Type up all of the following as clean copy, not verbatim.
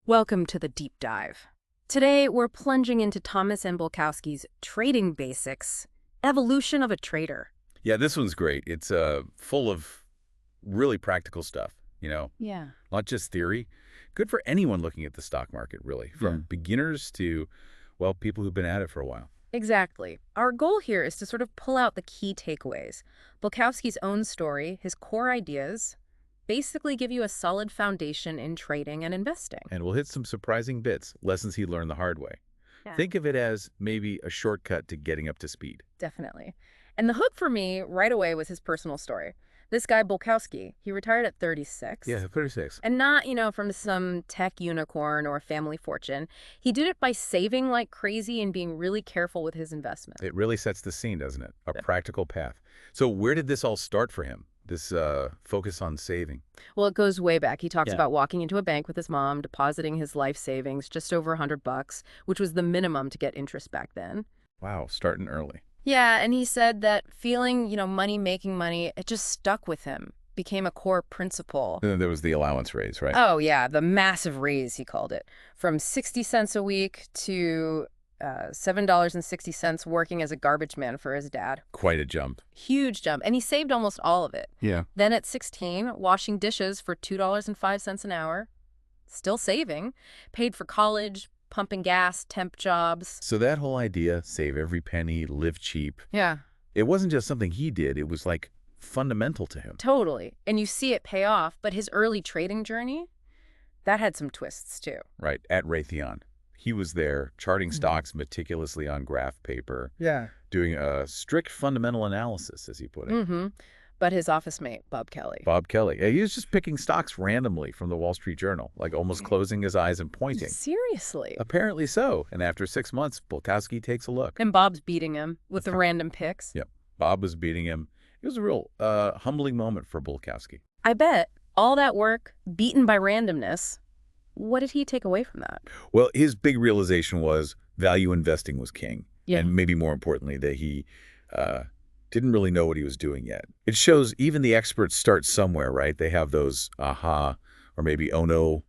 Welcome to the deep dive. Today, we're plunging into Thomas and Bulkowski's Trading Basics, Evolution of a Trader. Yeah, this one's great. It's full of really practical stuff, Yeah. not just theory. Good for anyone looking at the stock market, really, from beginners to, well, people who've been at it for a while. Exactly. Our goal here is to sort of pull out the key takeaways. Bulkowski's own story, his core ideas, basically give you a solid foundation in trading and investing. And we'll hit some surprising bits, lessons he learned the hard way. Yeah. Think of it as maybe a shortcut to getting up to speed. Definitely. And the hook for me right away was his personal story. This guy, Bulkowski, he retired at 36. Yeah, 36. And not, from some tech unicorn or family fortune. He did it by saving like crazy and being really careful with his investment. It really sets the scene, doesn't it? A Yeah. practical path. So where did this all start for him, this focus on saving? Well, it goes way back. He talks Yeah. about walking into a bank with his mom, depositing his life savings, just over $100, which was the minimum to get interest back then. Wow, starting early. Yeah, and he said that feeling, money making money, it just stuck with him, became a core principle. And then there was the allowance raise, right? Oh, yeah, the massive raise, he called it, from 60 cents a week to $7.60 working as a garbage man for his dad. Quite a jump. Huge jump. And he saved almost all of it. Yeah. Then at 16, washing dishes for $2.05 an hour, still saving, paid for college, pumping gas, temp jobs. So that whole idea, save every penny, live cheap, Yeah, it wasn't just something he did. It was like fundamental to him. totally. And you see it pay off. But his early trading journey, that had some twists too. Right, at Raytheon. He was there charting stocks meticulously on graph paper, doing a strict fundamental analysis, as he put it. Mm-hmm. But his office mate, Bob Kelly. Bob Kelly. He was just picking stocks randomly from the Wall Street Journal, like almost closing his eyes and pointing. Seriously. Apparently so. And after 6 months, Bulkowski takes a look. And Bob's beating him with the random picks. Yep. Bob was beating him. It was a real humbling moment for Bulkowski. I bet all that work, beaten by randomness, what did he take away from that? Well, his big realization was value investing was king. Yeah. And maybe more importantly, that he didn't really know what he was doing yet. It shows even the experts start somewhere, right? They have those aha or maybe oh no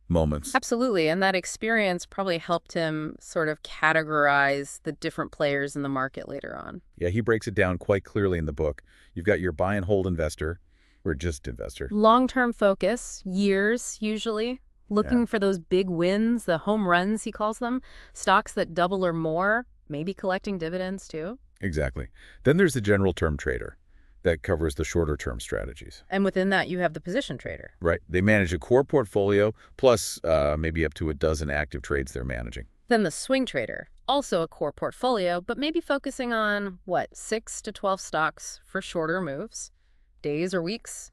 moments. Absolutely. And that experience probably helped him sort of categorize the different players in the market later on. Yeah, he breaks it down quite clearly in the book. You've got your buy and hold investor, or just investor. Long-term focus, years usually, looking for those big wins, the home runs, he calls them, stocks that double or more, maybe collecting dividends too. Exactly. Then there's the general term trader that covers the shorter term strategies. And within that, you have the position trader. Right. They manage a core portfolio plus maybe up to a dozen active trades they're managing. Then the swing trader, also a core portfolio, but maybe focusing on, 6 to 12 stocks for shorter moves, days or weeks.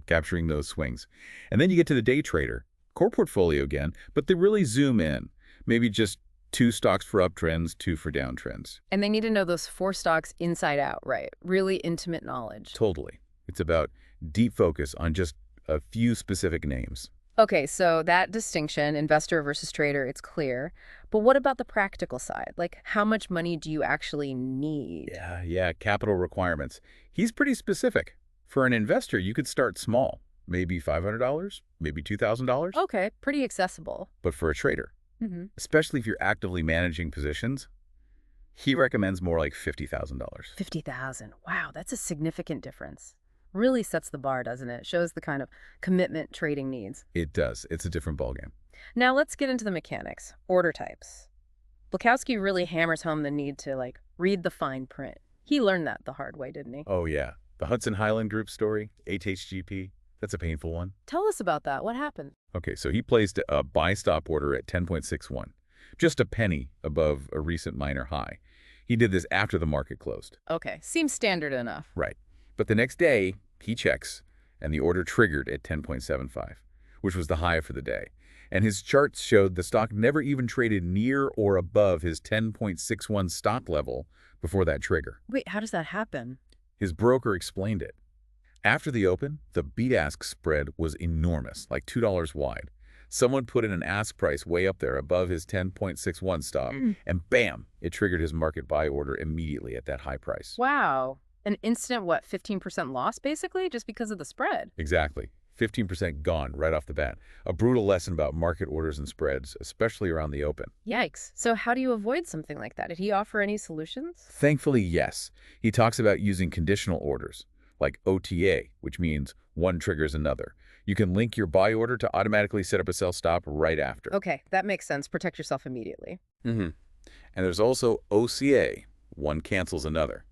Capturing those swings. And then you get to the day trader, core portfolio again, but they really zoom in. Maybe just 2 stocks for uptrends, 2 for downtrends. And they need to know those 4 stocks inside out, right? Really intimate knowledge. Totally. It's about deep focus on just a few specific names. Okay, so that distinction, investor versus trader, it's clear. But what about the practical side? Like, how much money do you actually need? Yeah, capital requirements. He's pretty specific. For an investor, you could start small, maybe $500, maybe $2,000. Okay, pretty accessible. But for a trader, especially if you're actively managing positions, he recommends more like $50,000. 50,000. Wow, that's a significant difference. Really sets the bar, doesn't it? Shows the kind of commitment trading needs. It does. It's a different ballgame. Now let's get into the mechanics, order types. Bulkowski really hammers home the need to, read the fine print. He learned that the hard way, didn't he? Oh, yeah. The Hudson Highland Group story, HHGP, that's a painful one. Tell us about that. What happened? Okay, so he placed a buy stop order at 10.61, just a penny above a recent minor high. He did this after the market closed. Okay, seems standard enough. Right. But the next day, he checks, and the order triggered at 10.75, which was the high for the day. And his charts showed the stock never even traded near or above his 10.61 stop level before that trigger. Wait, how does that happen? His broker explained it. After the open, the bid-ask spread was enormous, like $2 wide. Someone put in an ask price way up there above his 10.61 stop, and bam, it triggered his market buy order immediately at that high price. Wow. An instant, 15% loss, basically, just because of the spread? Exactly. 15% gone right off the bat. A brutal lesson about market orders and spreads, especially around the open. Yikes. So how do you avoid something like that? Did he offer any solutions? Thankfully, yes. He talks about using conditional orders, like OTA, which means one triggers another. You can link your buy order to automatically set up a sell stop right after. Okay, that makes sense. Protect yourself immediately. And there's also OCA, one cancels another.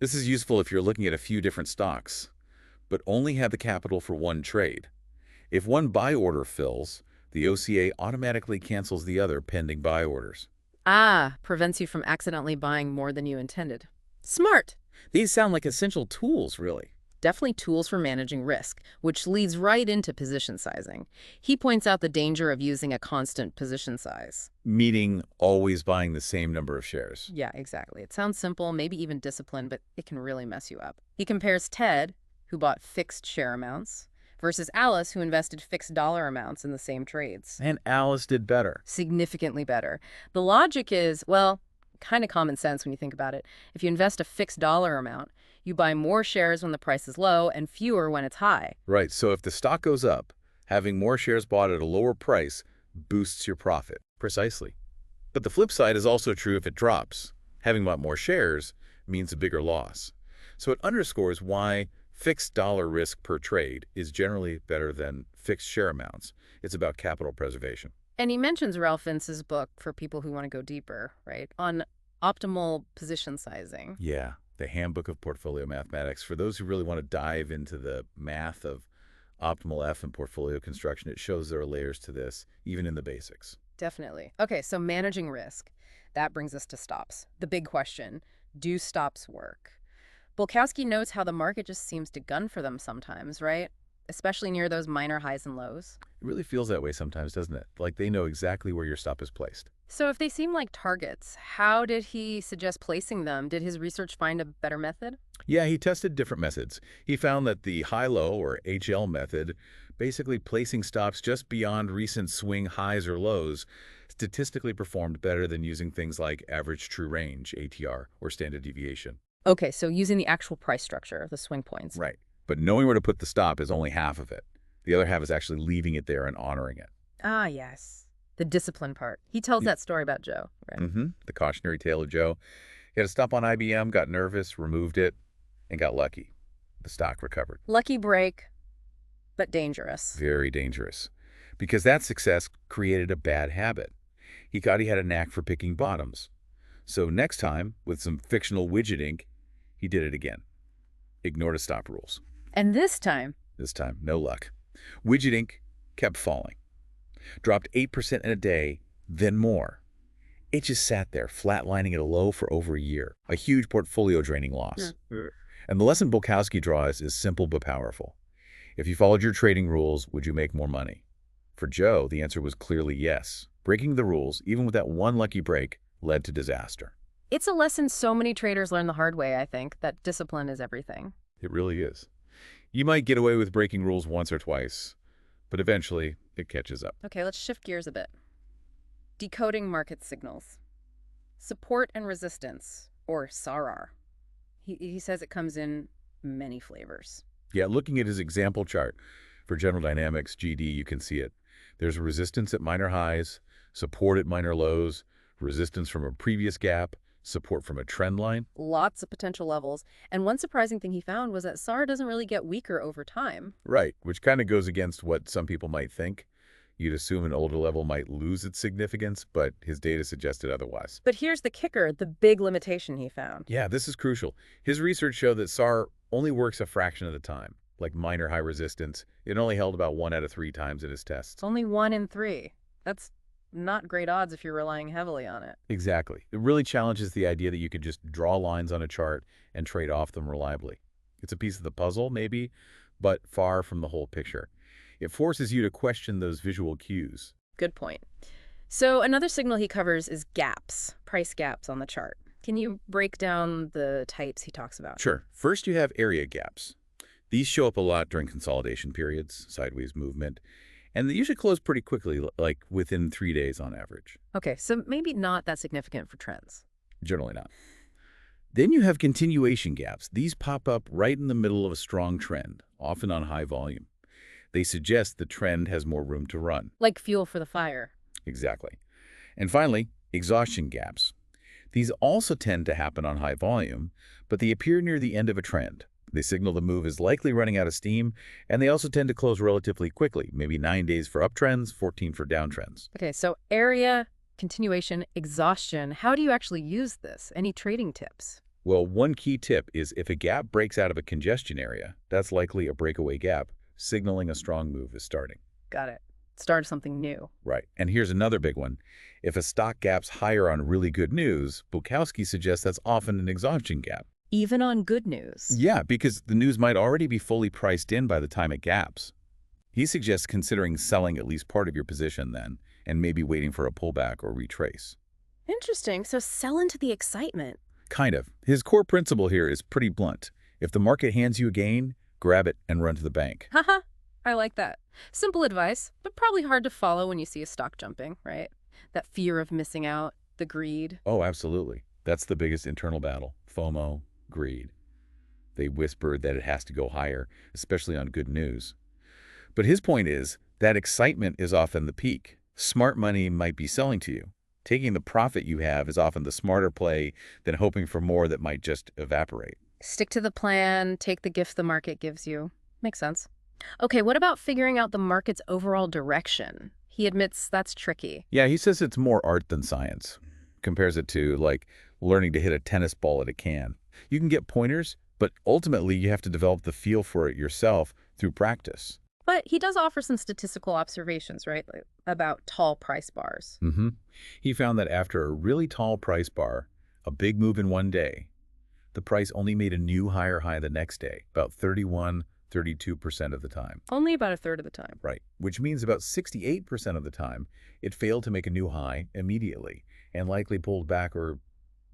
This is useful if you're looking at a few different stocks, but only have the capital for one trade. If one buy order fills, the OCA automatically cancels the other pending buy orders. Ah, prevents you from accidentally buying more than you intended. Smart. These sound like essential tools, really. Definitely tools for managing risk, which leads right into position sizing. He points out the danger of using a constant position size. Meaning always buying the same number of shares. Yeah, exactly. It sounds simple, maybe even disciplined, but it can really mess you up. He compares Ted, who bought fixed share amounts, versus Alice, who invested fixed dollar amounts in the same trades. And Alice did better. Significantly better. The logic is, well, kind of common sense when you think about it. If you invest a fixed dollar amount, you buy more shares when the price is low and fewer when it's high. Right, so if the stock goes up, having more shares bought at a lower price boosts your profit. Precisely. But the flip side is also true if it drops. Having bought more shares means a bigger loss. So it underscores why fixed dollar risk per trade is generally better than fixed share amounts. It's about capital preservation. And he mentions Ralph Vince's book for people who want to go deeper, right, on optimal position sizing. Yeah, the Handbook of Portfolio Mathematics. For those who really want to dive into the math of optimal F and portfolio construction, it shows there are layers to this, even in the basics. Definitely. Okay, so managing risk. That brings us to stops. The big question, do stops work? Bulkowski notes how the market just seems to gun for them sometimes, right? Especially near those minor highs and lows. It really feels that way sometimes, doesn't it? Like they know exactly where your stop is placed. So if they seem like targets, how did he suggest placing them? Did his research find a better method? Yeah, he tested different methods. He found that the high-low, or HL method, basically placing stops just beyond recent swing highs or lows, statistically performed better than using things like average true range, ATR, or standard deviation. Okay, so using the actual price structure, the swing points. Right. But knowing where to put the stop is only half of it. The other half is actually leaving it there and honoring it. Ah, yes. The discipline part. He tells that story about Joe, right? The cautionary tale of Joe. He had a stop on IBM, got nervous, removed it, and got lucky. The stock recovered. Lucky break, but dangerous. Very dangerous. Because that success created a bad habit. He thought he had a knack for picking bottoms. So next time, with some fictional widget ink, he did it again. Ignored his stop rules. And this time, No luck. Widget ink kept falling. Dropped 8% in a day, then more. It just sat there, flatlining at a low for over a year. A huge portfolio draining loss. And the lesson Bulkowski draws is simple but powerful. If you followed your trading rules, would you make more money? For Joe, the answer was clearly yes. Breaking the rules, even with that one lucky break, led to disaster. it's a lesson so many traders learn the hard way, I think, that discipline is everything. It really is. You might get away with breaking rules once or twice, but eventually it catches up. Okay, let's shift gears a bit. Decoding market signals. Support and resistance, or SARR. He says it comes in many flavors. Yeah, looking at his example chart for General Dynamics, GD, you can see it. There's resistance at minor highs, support at minor lows, resistance from a previous gap, support from a trend line. Lots of potential levels. And one surprising thing he found was that SAR doesn't really get weaker over time. Right, which kind of goes against what some people might think. You'd assume an older level might lose its significance, but his data suggested otherwise. But here's the kicker, the big limitation he found. Yeah, this is crucial. His research showed that SAR only works a fraction of the time. Like minor high resistance, it only held about 1 out of 3 times in his tests. It's only 1 in 3. That's not great odds if you're relying heavily on it. Exactly. It really challenges the idea that you could just draw lines on a chart and trade off them reliably. It's a piece of the puzzle, maybe, but far from the whole picture. It forces you to question those visual cues. Good point. So another signal he covers is gaps, price gaps on the chart. Can you break down the types he talks about? Sure. First, you have area gaps. These show up a lot during consolidation periods, sideways movement, and they usually close pretty quickly, like within 3 days on average. Okay, so maybe not that significant for trends. Generally not. Then you have continuation gaps. These pop up right in the middle of a strong trend, often on high volume. They suggest the trend has more room to run. Like fuel for the fire. Exactly. And finally, exhaustion gaps. These also tend to happen on high volume, but they appear near the end of a trend. They signal the move is likely running out of steam, and they also tend to close relatively quickly, maybe 9 days for uptrends, 14 for downtrends. Okay, so area, continuation, exhaustion. How do you actually use this? Any trading tips? Well, one key tip is if a gap breaks out of a congestion area, that's likely a breakaway gap, signaling a strong move is starting. Got it. Start something new. Right. And here's another big one. If a stock gap's higher on really good news, Bulkowski suggests that's often an exhaustion gap. Even on good news. Yeah, because the news might already be fully priced in by the time it gaps. He suggests considering selling at least part of your position then, and maybe waiting for a pullback or retrace. Interesting. So sell into the excitement. Kind of. His core principle here is pretty blunt. If the market hands you a gain, grab it and run to the bank. Haha, I like that. Simple advice, but probably hard to follow when you see a stock jumping, right? That fear of missing out, the greed. Oh, absolutely. That's the biggest internal battle. FOMO, greed. They whisper that it has to go higher, especially on good news. But his point is that excitement is often the peak. Smart money might be selling to you. Taking the profit you have is often the smarter play than hoping for more that might just evaporate. Stick to the plan, take the gift the market gives you. Makes sense. Okay, what about figuring out the market's overall direction? He admits that's tricky. Yeah, he says it's more art than science. Compares it to, like, learning to hit a tennis ball at a can. You can get pointers, but ultimately you have to develop the feel for it yourself through practice. But he does offer some statistical observations, right, like about tall price bars. He found that after a really tall price bar, a big move in one day, the price only made a new higher high the next day, about 32% of the time. Only about a third of the time. Right, which means about 68% of the time, it failed to make a new high immediately and likely pulled back or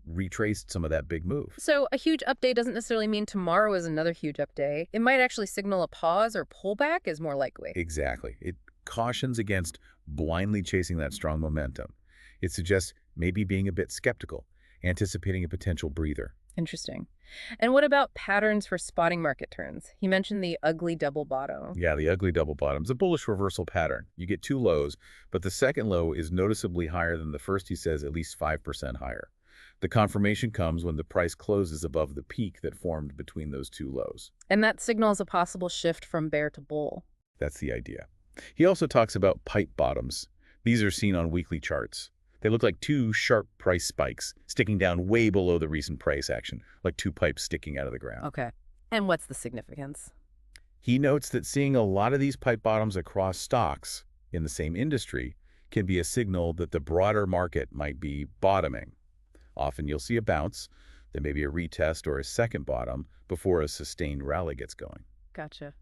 retraced some of that big move. So a huge update doesn't necessarily mean tomorrow is another huge update. It might actually signal a pause or pullback is more likely. Exactly. It cautions against blindly chasing that strong momentum. It suggests maybe being a bit skeptical, anticipating a potential breather. Interesting. And what about patterns for spotting market turns? He mentioned the ugly double bottom. Yeah, the ugly double bottom is a bullish reversal pattern. You get two lows, but the second low is noticeably higher than the first, he says, at least 5% higher. The confirmation comes when the price closes above the peak that formed between those two lows. And that signals a possible shift from bear to bull. That's the idea. He also talks about pipe bottoms. These are seen on weekly charts. They look like two sharp price spikes sticking down way below the recent price action, like two pipes sticking out of the ground. Okay. And what's the significance? He notes that seeing a lot of these pipe bottoms across stocks in the same industry can be a signal that the broader market might be bottoming. Often you'll see a bounce, then maybe a retest or a second bottom before a sustained rally gets going. Gotcha.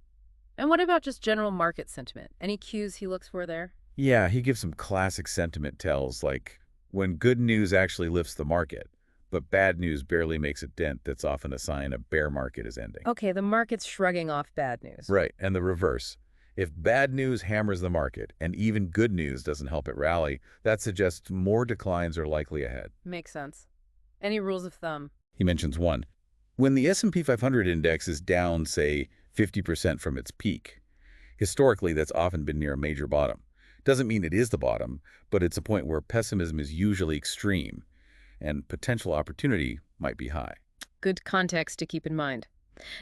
And what about just general market sentiment? Any cues he looks for there? Yeah, he gives some classic sentiment tells, like when good news actually lifts the market, but bad news barely makes a dent. That's often a sign a bear market is ending. Okay, the market's shrugging off bad news. Right, and the reverse. If bad news hammers the market and even good news doesn't help it rally, that suggests more declines are likely ahead. Makes sense. Any rules of thumb? He mentions one. When the S&P 500 index is down, say, 50% from its peak, historically that's often been near a major bottom. Doesn't mean it is the bottom, but it's a point where pessimism is usually extreme and potential opportunity might be high. Good context to keep in mind.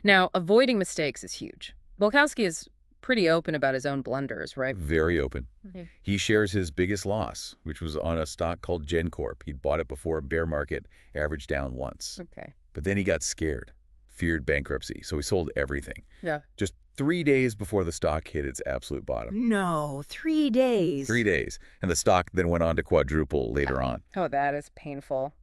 Now, avoiding mistakes is huge. Bulkowski is pretty open about his own blunders, right? Very open. He shares his biggest loss, which was on a stock called GenCorp. He'd bought it before a bear market averaged down once. Okay. But then he got scared, feared bankruptcy, so he sold everything. Yeah. Just 3 days before the stock hit its absolute bottom. No, 3 days. 3 days. And the stock then went on to quadruple later on. Oh, that is painful.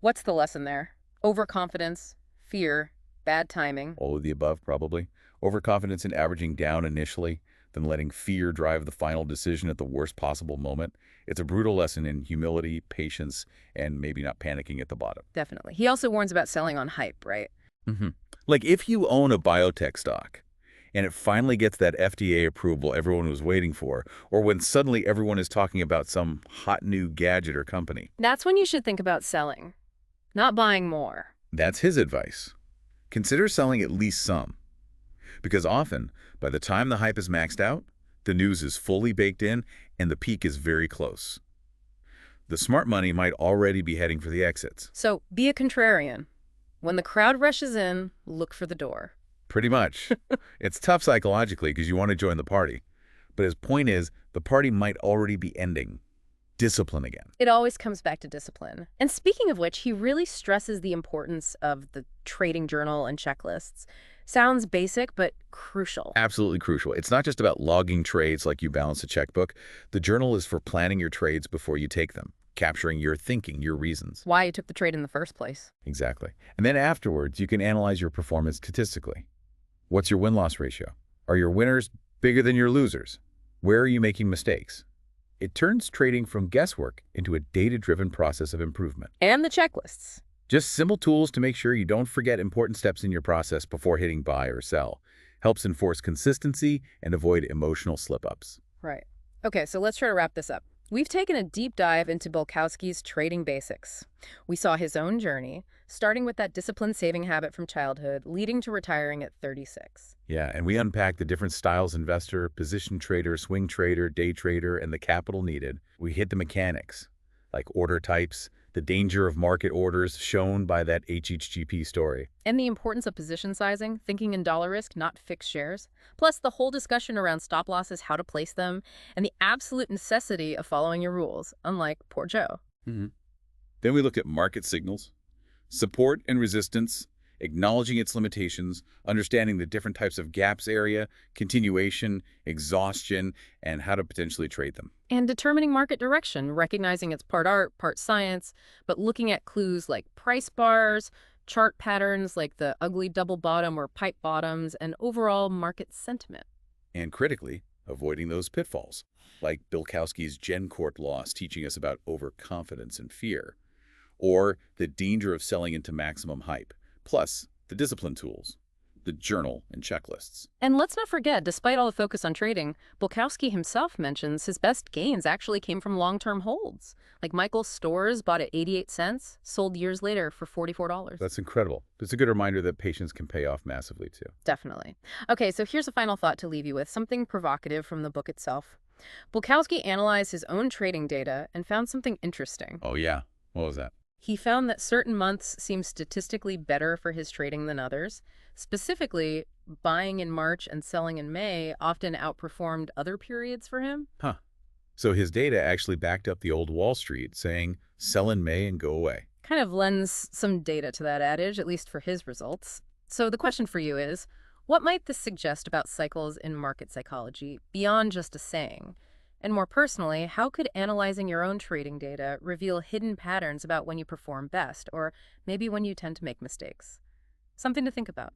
What's the lesson there? Overconfidence, fear, bad timing. All of the above, probably. Overconfidence in averaging down initially, then letting fear drive the final decision at the worst possible moment. It's a brutal lesson in humility, patience, and maybe not panicking at the bottom. Definitely. He also warns about selling on hype, right? Like if you own a biotech stock and it finally gets that FDA approval everyone was waiting for, or when suddenly everyone is talking about some hot new gadget or company. That's when you should think about selling, not buying more. That's his advice. Consider selling at least some. Because often, by the time the hype is maxed out, the news is fully baked in and the peak is very close. The smart money might already be heading for the exits. So be a contrarian. When the crowd rushes in, look for the door. Pretty much. It's tough psychologically because you want to join the party. But his point is, the party might already be ending. Discipline again. It always comes back to discipline. And speaking of which, he really stresses the importance of the trading journal and checklists. Sounds basic, but crucial. Absolutely crucial. It's not just about logging trades like you balance a checkbook. The journal is for planning your trades before you take them, capturing your thinking, your reasons. Why you took the trade in the first place. Exactly. And then afterwards, you can analyze your performance statistically. What's your win-loss ratio? Are your winners bigger than your losers? Where are you making mistakes? It turns trading from guesswork into a data-driven process of improvement. And the checklists. Just simple tools to make sure you don't forget important steps in your process before hitting buy or sell. Helps enforce consistency and avoid emotional slip-ups. Right. Okay, so let's try to wrap this up. We've taken a deep dive into Bulkowski's trading basics. We saw his own journey, starting with that disciplined saving habit from childhood, leading to retiring at 36. Yeah, and we unpacked the different styles: investor, position trader, swing trader, day trader, and the capital needed. We hit the mechanics, like order types, the danger of market orders shown by that HHGP story. And the importance of position sizing, thinking in dollar risk, not fixed shares. Plus the whole discussion around stop losses, how to place them, and the absolute necessity of following your rules, unlike poor Joe. Then we looked at market signals, support and resistance, acknowledging its limitations, understanding the different types of gaps area, continuation, exhaustion, and how to potentially trade them. And determining market direction, recognizing it's part art, part science, but looking at clues like price bars, chart patterns like the ugly double bottom or pipe bottoms, and overall market sentiment. And critically, avoiding those pitfalls, like Bulkowski's Gencourt loss teaching us about overconfidence and fear, or the danger of selling into maximum hype, plus the discipline tools, the journal and checklists. And let's not forget, despite all the focus on trading, Bulkowski himself mentions his best gains actually came from long-term holds. Like Michael's Stores bought at 88 cents, sold years later for $44. That's incredible. It's a good reminder that patience can pay off massively, too. Definitely. Okay, so here's a final thought to leave you with, something provocative from the book itself. Bulkowski analyzed his own trading data and found something interesting. Oh, yeah. What was that? He found that certain months seemed statistically better for his trading than others. Specifically, buying in March and selling in May often outperformed other periods for him. Huh. So his data actually backed up the old Wall Street, saying, sell in May and go away. Kind of lends some data to that adage, at least for his results. So the question for you is, what might this suggest about cycles in market psychology beyond just a saying? And more personally, how could analyzing your own trading data reveal hidden patterns about when you perform best, or maybe when you tend to make mistakes? Something to think about.